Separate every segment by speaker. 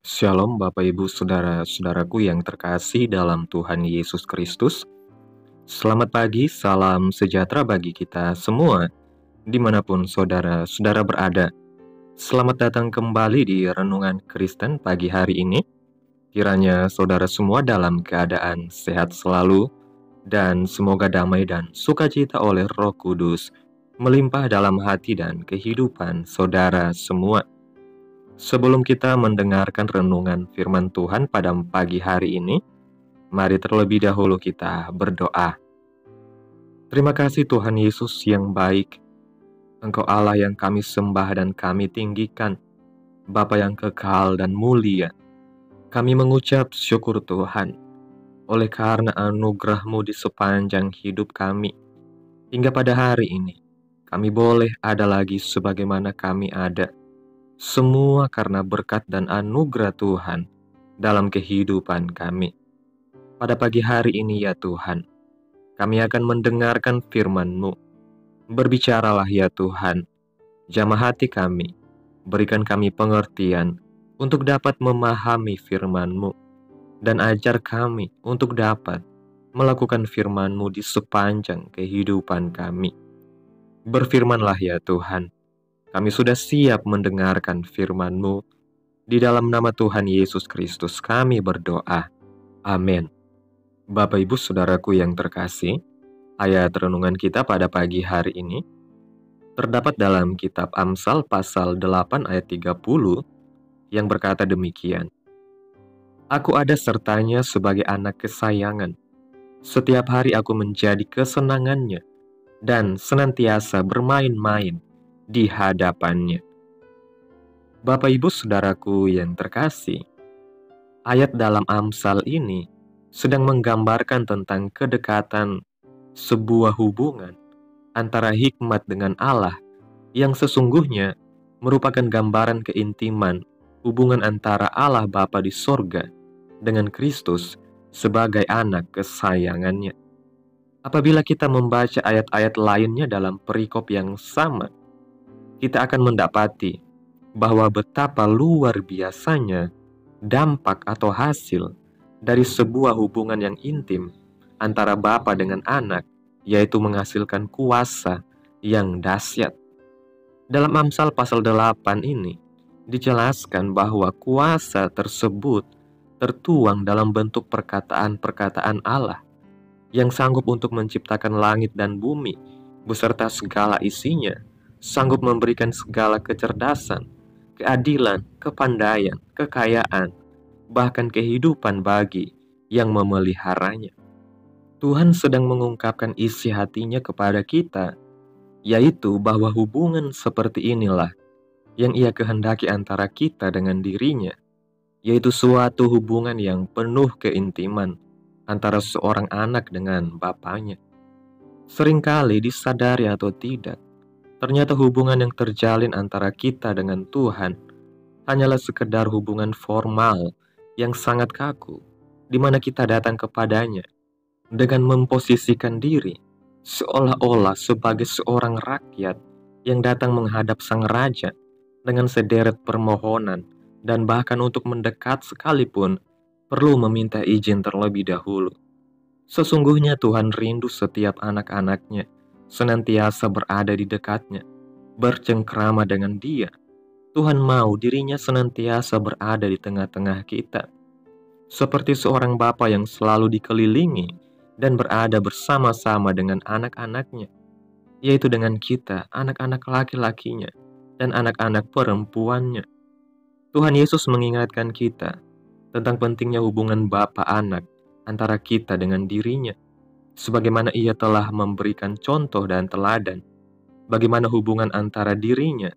Speaker 1: Shalom Bapak Ibu Saudara-saudaraku yang terkasih dalam Tuhan Yesus Kristus. Selamat pagi, salam sejahtera bagi kita semua, dimanapun saudara-saudara berada. Selamat datang kembali di Renungan Kristen pagi hari ini. Kiranya saudara semua dalam keadaan sehat selalu, dan semoga damai dan sukacita oleh Roh Kudus melimpah dalam hati dan kehidupan saudara semua. Sebelum kita mendengarkan renungan firman Tuhan pada pagi hari ini, mari terlebih dahulu kita berdoa. Terima kasih Tuhan Yesus yang baik, Engkau Allah yang kami sembah dan kami tinggikan, Bapa yang kekal dan mulia. Kami mengucap syukur Tuhan, oleh karena anugerah-Mu di sepanjang hidup kami. Hingga pada hari ini, kami boleh ada lagi sebagaimana kami ada. Semua karena berkat dan anugerah Tuhan dalam kehidupan kami. Pada pagi hari ini ya Tuhan, kami akan mendengarkan firman-Mu. Berbicaralah ya Tuhan, jamah hati kami, berikan kami pengertian untuk dapat memahami firman-Mu, dan ajar kami untuk dapat melakukan firman-Mu di sepanjang kehidupan kami. Berfirmanlah ya Tuhan, kami sudah siap mendengarkan firman-Mu. Di dalam nama Tuhan Yesus Kristus kami berdoa. Amin. Bapak Ibu Saudaraku yang terkasih, ayat renungan kita pada pagi hari ini terdapat dalam kitab Amsal pasal 8 ayat 30 yang berkata demikian. Aku ada sertanya sebagai anak kesayangan. Setiap hari aku menjadi kesenangannya dan senantiasa bermain-main di hadapannya. Bapak Ibu Saudaraku yang terkasih, ayat dalam Amsal ini sedang menggambarkan tentang kedekatan sebuah hubungan antara hikmat dengan Allah yang sesungguhnya merupakan gambaran keintiman hubungan antara Allah Bapa di sorga dengan Kristus sebagai anak kesayangannya. Apabila kita membaca ayat-ayat lainnya dalam perikop yang sama, kita akan mendapati bahwa betapa luar biasanya dampak atau hasil dari sebuah hubungan yang intim antara bapa dengan anak, yaitu menghasilkan kuasa yang dahsyat. Dalam Amsal pasal 8 ini dijelaskan bahwa kuasa tersebut tertuang dalam bentuk perkataan-perkataan Allah yang sanggup untuk menciptakan langit dan bumi beserta segala isinya, sanggup memberikan segala kecerdasan, keadilan, kepandaian, kekayaan, bahkan kehidupan bagi yang memeliharanya. Tuhan sedang mengungkapkan isi hatinya kepada kita, yaitu bahwa hubungan seperti inilah yang Ia kehendaki antara kita dengan dirinya, yaitu suatu hubungan yang penuh keintiman antara seorang anak dengan bapaknya. Seringkali disadari atau tidak, ternyata hubungan yang terjalin antara kita dengan Tuhan hanyalah sekedar hubungan formal yang sangat kaku, di mana kita datang kepadanya dengan memposisikan diri seolah-olah sebagai seorang rakyat yang datang menghadap sang raja dengan sederet permohonan, dan bahkan untuk mendekat sekalipun perlu meminta izin terlebih dahulu. Sesungguhnya Tuhan rindu setiap anak-anaknya senantiasa berada di dekatnya, bercengkrama dengan Dia. Tuhan mau dirinya senantiasa berada di tengah-tengah kita, seperti seorang bapa yang selalu dikelilingi dan berada bersama-sama dengan anak-anaknya, yaitu dengan kita, anak-anak laki-lakinya dan anak-anak perempuannya. Tuhan Yesus mengingatkan kita tentang pentingnya hubungan bapa anak antara kita dengan dirinya, sebagaimana Ia telah memberikan contoh dan teladan bagaimana hubungan antara dirinya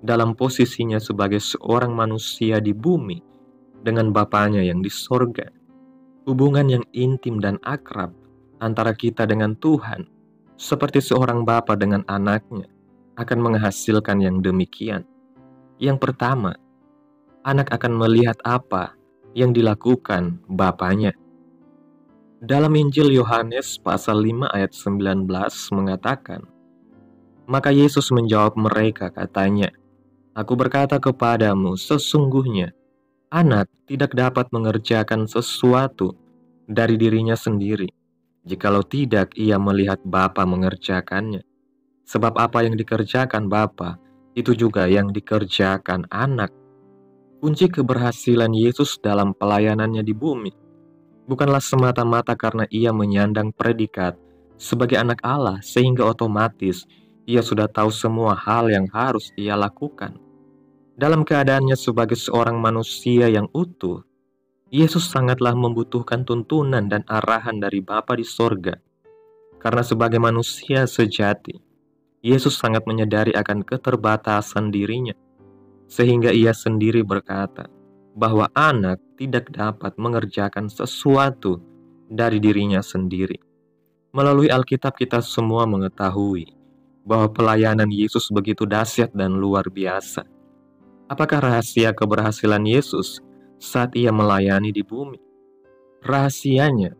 Speaker 1: dalam posisinya sebagai seorang manusia di bumi dengan Bapanya yang di sorga. Hubungan yang intim dan akrab antara kita dengan Tuhan, seperti seorang bapa dengan anaknya, akan menghasilkan yang demikian. Yang pertama, anak akan melihat apa yang dilakukan bapanya. Dalam Injil Yohanes pasal 5 ayat 19 mengatakan, maka Yesus menjawab mereka katanya, Aku berkata kepadamu, sesungguhnya Anak tidak dapat mengerjakan sesuatu dari dirinya sendiri, jikalau tidak ia melihat Bapa mengerjakannya. Sebab apa yang dikerjakan Bapa, itu juga yang dikerjakan anak. Kunci keberhasilan Yesus dalam pelayanannya di bumi bukanlah semata-mata karena ia menyandang predikat sebagai anak Allah sehingga otomatis ia sudah tahu semua hal yang harus ia lakukan. Dalam keadaannya sebagai seorang manusia yang utuh, Yesus sangatlah membutuhkan tuntunan dan arahan dari Bapa di sorga. Karena sebagai manusia sejati, Yesus sangat menyadari akan keterbatasan dirinya, sehingga ia sendiri berkata bahwa anak tidak dapat mengerjakan sesuatu dari dirinya sendiri. Melalui Alkitab kita semua mengetahui bahwa pelayanan Yesus begitu dahsyat dan luar biasa. Apakah rahasia keberhasilan Yesus saat ia melayani di bumi? Rahasianya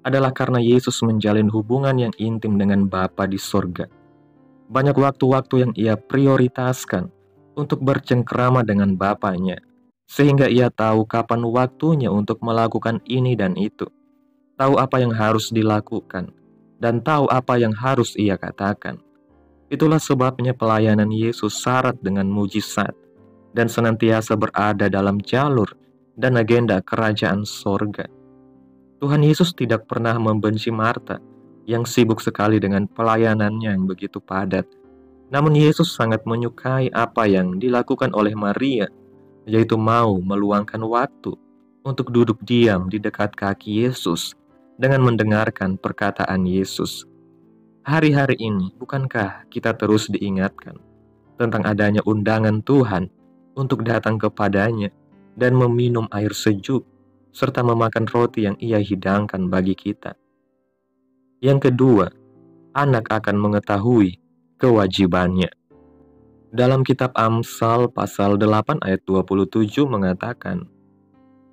Speaker 1: adalah karena Yesus menjalin hubungan yang intim dengan Bapa di sorga. Banyak waktu-waktu yang ia prioritaskan untuk bercengkrama dengan Bapanya, sehingga ia tahu kapan waktunya untuk melakukan ini dan itu, tahu apa yang harus dilakukan, dan tahu apa yang harus ia katakan. Itulah sebabnya pelayanan Yesus syarat dengan mujizat, dan senantiasa berada dalam jalur dan agenda kerajaan sorga. Tuhan Yesus tidak pernah membenci Marta yang sibuk sekali dengan pelayanannya yang begitu padat. Namun Yesus sangat menyukai apa yang dilakukan oleh Maria, yaitu mau meluangkan waktu untuk duduk diam di dekat kaki Yesus dengan mendengarkan perkataan Yesus. Hari-hari ini, bukankah kita terus diingatkan tentang adanya undangan Tuhan untuk datang kepadanya dan meminum air sejuk, serta memakan roti yang ia hidangkan bagi kita? Yang kedua, anak akan mengetahui kewajibannya. Dalam kitab Amsal pasal 8 ayat 27 mengatakan,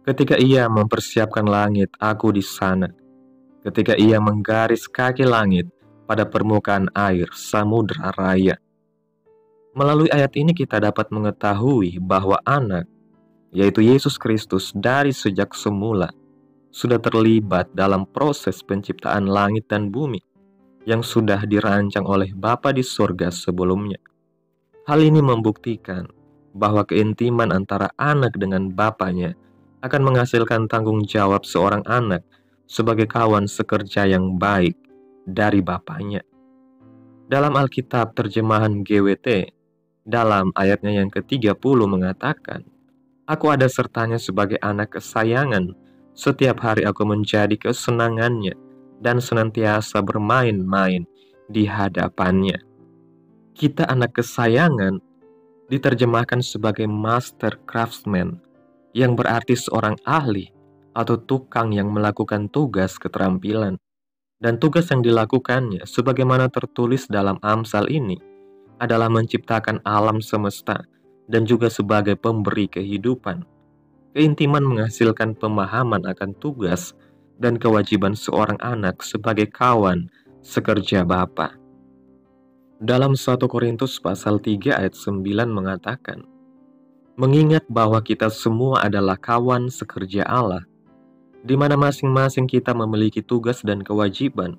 Speaker 1: "Ketika ia mempersiapkan langit, aku di sana. Ketika ia menggaris kaki langit pada permukaan air samudra raya." Melalui ayat ini kita dapat mengetahui bahwa anak, yaitu Yesus Kristus dari sejak semula, sudah terlibat dalam proses penciptaan langit dan bumi yang sudah dirancang oleh Bapa di sorga sebelumnya. Hal ini membuktikan bahwa keintiman antara anak dengan Bapanya akan menghasilkan tanggung jawab seorang anak sebagai kawan sekerja yang baik dari Bapanya. Dalam Alkitab terjemahan GWT, dalam ayatnya yang ke-30 mengatakan, "Aku ada sertanya sebagai anak kesayangan, setiap hari aku menjadi kesenangannya, dan senantiasa bermain-main di hadapannya." Kita anak kesayangan diterjemahkan sebagai master craftsman, yang berarti seorang ahli atau tukang yang melakukan tugas keterampilan. Dan tugas yang dilakukannya, sebagaimana tertulis dalam Amsal ini, adalah menciptakan alam semesta dan juga sebagai pemberi kehidupan. Keintiman menghasilkan pemahaman akan tugas dan kewajiban seorang anak sebagai kawan sekerja Bapa. Dalam 1 Korintus pasal 3 ayat 9 mengatakan, "Mengingat bahwa kita semua adalah kawan sekerja Allah, di mana masing-masing kita memiliki tugas dan kewajiban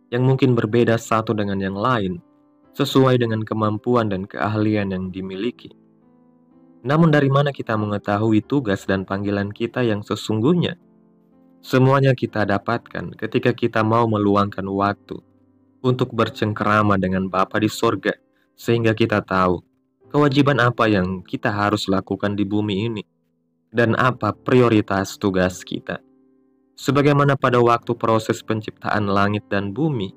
Speaker 1: yang mungkin berbeda satu dengan yang lain, sesuai dengan kemampuan dan keahlian yang dimiliki. Namun dari mana kita mengetahui tugas dan panggilan kita yang sesungguhnya? Semuanya kita dapatkan ketika kita mau meluangkan waktu untuk bercengkerama dengan Bapa di sorga, sehingga kita tahu kewajiban apa yang kita harus lakukan di bumi ini, dan apa prioritas tugas kita. Sebagaimana pada waktu proses penciptaan langit dan bumi,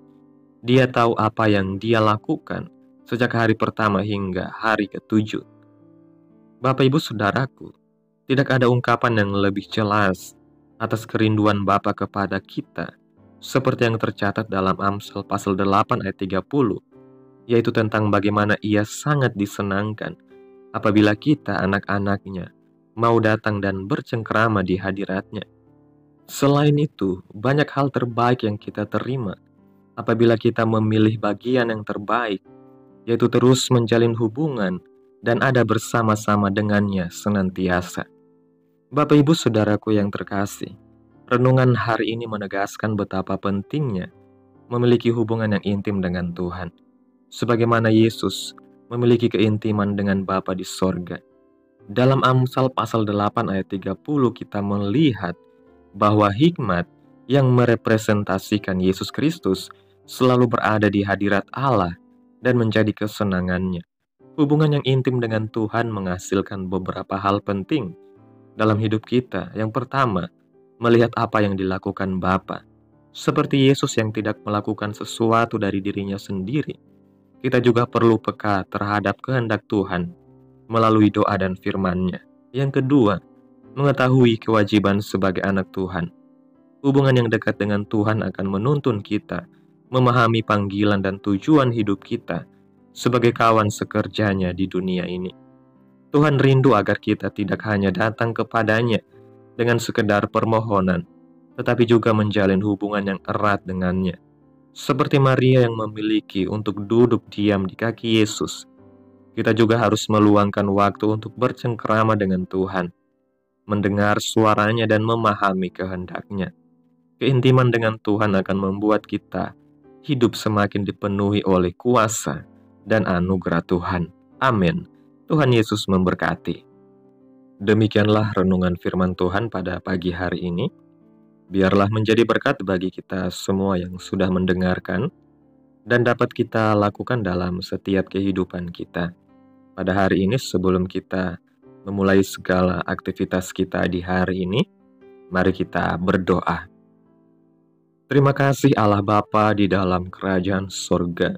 Speaker 1: Dia tahu apa yang Dia lakukan sejak hari pertama hingga hari ke-7. Bapak Ibu Saudaraku, tidak ada ungkapan yang lebih jelas atas kerinduan Bapa kepada kita, seperti yang tercatat dalam Amsal pasal 8 ayat 30, yaitu tentang bagaimana Ia sangat disenangkan apabila kita anak-anaknya mau datang dan bercengkrama di hadiratnya. Selain itu, banyak hal terbaik yang kita terima apabila kita memilih bagian yang terbaik, yaitu terus menjalin hubungan dan ada bersama-sama dengannya senantiasa. Bapak Ibu Saudaraku yang terkasih, renungan hari ini menegaskan betapa pentingnya memiliki hubungan yang intim dengan Tuhan. Sebagaimana Yesus memiliki keintiman dengan Bapa di sorga. Dalam Amsal pasal 8 ayat 30 kita melihat bahwa hikmat yang merepresentasikan Yesus Kristus selalu berada di hadirat Allah dan menjadi kesenangannya. Hubungan yang intim dengan Tuhan menghasilkan beberapa hal penting dalam hidup kita. Yang pertama, melihat apa yang dilakukan Bapa. Seperti Yesus yang tidak melakukan sesuatu dari dirinya sendiri, kita juga perlu peka terhadap kehendak Tuhan melalui doa dan firman-Nya. Yang kedua, mengetahui kewajiban sebagai anak Tuhan. Hubungan yang dekat dengan Tuhan akan menuntun kita memahami panggilan dan tujuan hidup kita sebagai kawan sekerjanya di dunia ini. Tuhan rindu agar kita tidak hanya datang kepadanya dengan sekedar permohonan, tetapi juga menjalin hubungan yang erat dengannya. Seperti Maria yang memiliki untuk duduk diam di kaki Yesus, kita juga harus meluangkan waktu untuk bercengkrama dengan Tuhan, mendengar suaranya dan memahami kehendaknya. Keintiman dengan Tuhan akan membuat kita hidup semakin dipenuhi oleh kuasa dan anugerah Tuhan. Amin. Tuhan Yesus memberkati. Demikianlah renungan firman Tuhan pada pagi hari ini. Biarlah menjadi berkat bagi kita semua yang sudah mendengarkan dan dapat kita lakukan dalam setiap kehidupan kita. Pada hari ini sebelum kita memulai segala aktivitas kita di hari ini, mari kita berdoa. Terima kasih Allah Bapa di dalam kerajaan sorga.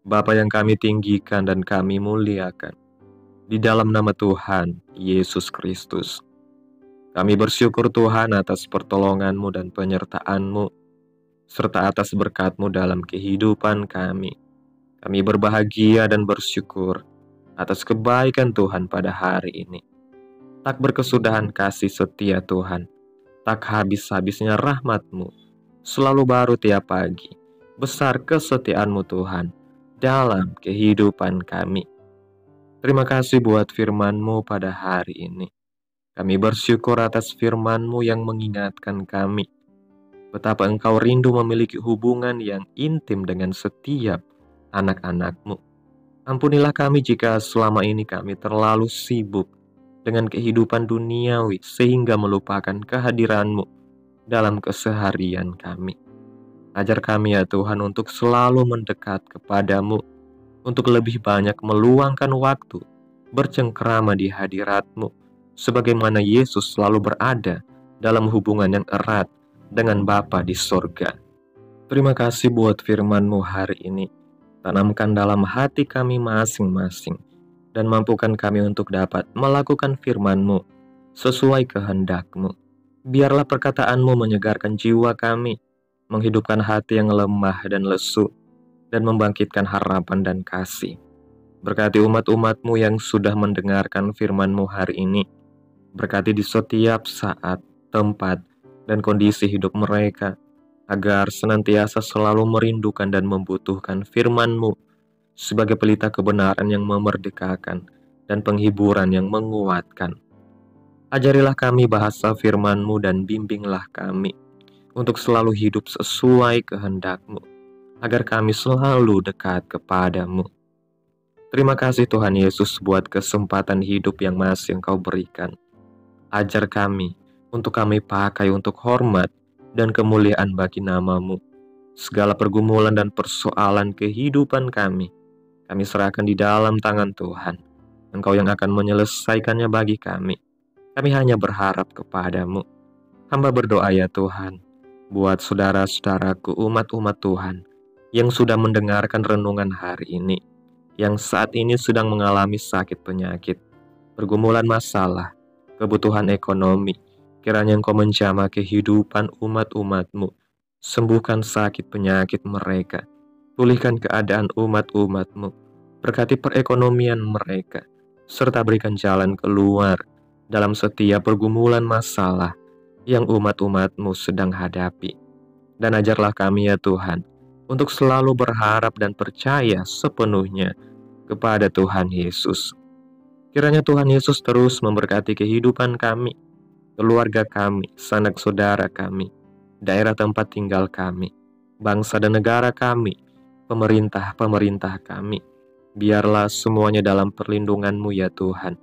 Speaker 1: Bapa yang kami tinggikan dan kami muliakan. Di dalam nama Tuhan Yesus Kristus. Kami bersyukur Tuhan atas pertolongan-Mu dan penyertaan-Mu, serta atas berkat-Mu dalam kehidupan kami. Kami berbahagia dan bersyukur atas kebaikan Tuhan pada hari ini. Tak berkesudahan kasih setia Tuhan, tak habis-habisnya rahmat-Mu, selalu baru tiap pagi. Besar kesetiaan-Mu Tuhan dalam kehidupan kami. Terima kasih buat firman-Mu pada hari ini. Kami bersyukur atas firman-Mu yang mengingatkan kami betapa Engkau rindu memiliki hubungan yang intim dengan setiap anak-anak-Mu. Ampunilah kami jika selama ini kami terlalu sibuk dengan kehidupan duniawi sehingga melupakan kehadiran-Mu dalam keseharian kami. Ajar kami ya Tuhan untuk selalu mendekat kepadamu, untuk lebih banyak meluangkan waktu bercengkrama di hadirat-Mu, sebagaimana Yesus selalu berada dalam hubungan yang erat dengan Bapa di sorga. Terima kasih buat firman-Mu hari ini. Tanamkan dalam hati kami masing-masing dan mampukan kami untuk dapat melakukan firman-Mu sesuai kehendak-Mu. Biarlah perkataan-Mu menyegarkan jiwa kami, menghidupkan hati yang lemah dan lesu, dan membangkitkan harapan dan kasih. Berkati umat-umat-Mu yang sudah mendengarkan firman-Mu hari ini. Berkati di setiap saat, tempat, dan kondisi hidup mereka, agar senantiasa selalu merindukan dan membutuhkan firman-Mu sebagai pelita kebenaran yang memerdekakan dan penghiburan yang menguatkan. Ajarilah kami bahasa firman-Mu dan bimbinglah kami untuk selalu hidup sesuai kehendak-Mu, agar kami selalu dekat kepadamu. Terima kasih Tuhan Yesus buat kesempatan hidup yang masih Engkau berikan. Ajar kami untuk kami pakai untuk hormat dan kemuliaan bagi nama-Mu. Segala pergumulan dan persoalan kehidupan kami serahkan di dalam tangan Tuhan. Engkau yang akan menyelesaikannya bagi kami. Kami hanya berharap kepadamu. Hamba berdoa ya Tuhan, buat saudara-saudaraku umat-umat Tuhan yang sudah mendengarkan renungan hari ini, yang saat ini sedang mengalami sakit penyakit, pergumulan masalah, kebutuhan ekonomi. Kiranya Engkau menjamah kehidupan umat-umat-Mu, sembuhkan sakit penyakit mereka, pulihkan keadaan umat-umat-Mu, berkati perekonomian mereka, serta berikan jalan keluar dalam setiap pergumulan masalah yang umat-umat-Mu sedang hadapi. Dan ajarlah kami ya Tuhan, untuk selalu berharap dan percaya sepenuhnya kepada Tuhan Yesus. Kiranya Tuhan Yesus terus memberkati kehidupan kami, keluarga kami, sanak saudara kami, daerah tempat tinggal kami, bangsa dan negara kami, pemerintah-pemerintah kami. Biarlah semuanya dalam perlindungan-Mu ya Tuhan,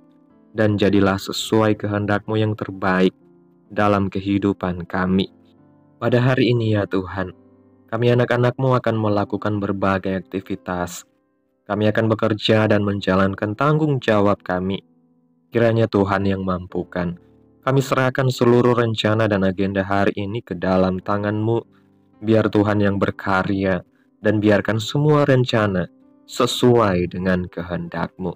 Speaker 1: dan jadilah sesuai kehendak-Mu yang terbaik dalam kehidupan kami. Pada hari ini ya Tuhan, kami anak-anak-Mu akan melakukan berbagai aktivitas. Kami akan bekerja dan menjalankan tanggung jawab kami. Kiranya Tuhan yang mampukan. Kami serahkan seluruh rencana dan agenda hari ini ke dalam tangan-Mu. Biar Tuhan yang berkarya dan biarkan semua rencana sesuai dengan kehendak-Mu.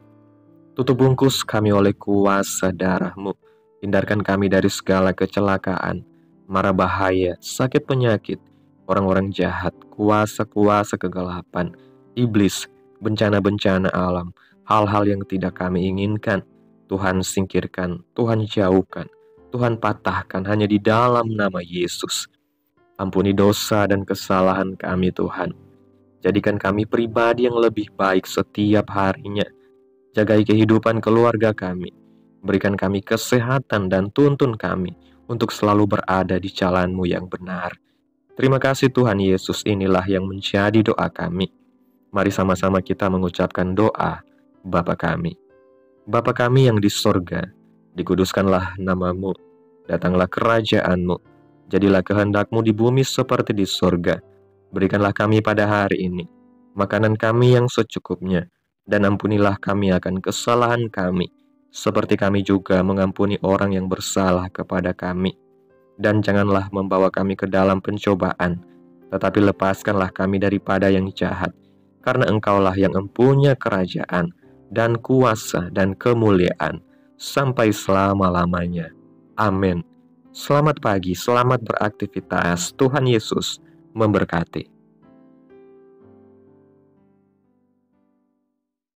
Speaker 1: Tutup bungkus kami oleh kuasa darah-Mu. Hindarkan kami dari segala kecelakaan, mara bahaya, sakit penyakit, orang-orang jahat, kuasa-kuasa kegelapan, iblis, bencana-bencana alam, hal-hal yang tidak kami inginkan. Tuhan singkirkan, Tuhan jauhkan, Tuhan patahkan hanya di dalam nama Yesus. Ampuni dosa dan kesalahan kami Tuhan. Jadikan kami pribadi yang lebih baik setiap harinya. Jagai kehidupan keluarga kami. Berikan kami kesehatan dan tuntun kami untuk selalu berada di jalan-Mu yang benar. Terima kasih Tuhan Yesus, inilah yang menjadi doa kami. Mari sama-sama kita mengucapkan doa Bapa kami. Bapa kami yang di sorga, dikuduskanlah nama-Mu, datanglah kerajaan-Mu, jadilah kehendak-Mu di bumi seperti di sorga. Berikanlah kami pada hari ini makanan kami yang secukupnya, dan ampunilah kami akan kesalahan kami, seperti kami juga mengampuni orang yang bersalah kepada kami. Dan janganlah membawa kami ke dalam pencobaan, tetapi lepaskanlah kami daripada yang jahat, karena Engkaulah yang empunya kerajaan, dan kuasa, dan kemuliaan, sampai selama-lamanya. Amin. Selamat pagi, selamat beraktivitas. Tuhan Yesus memberkati.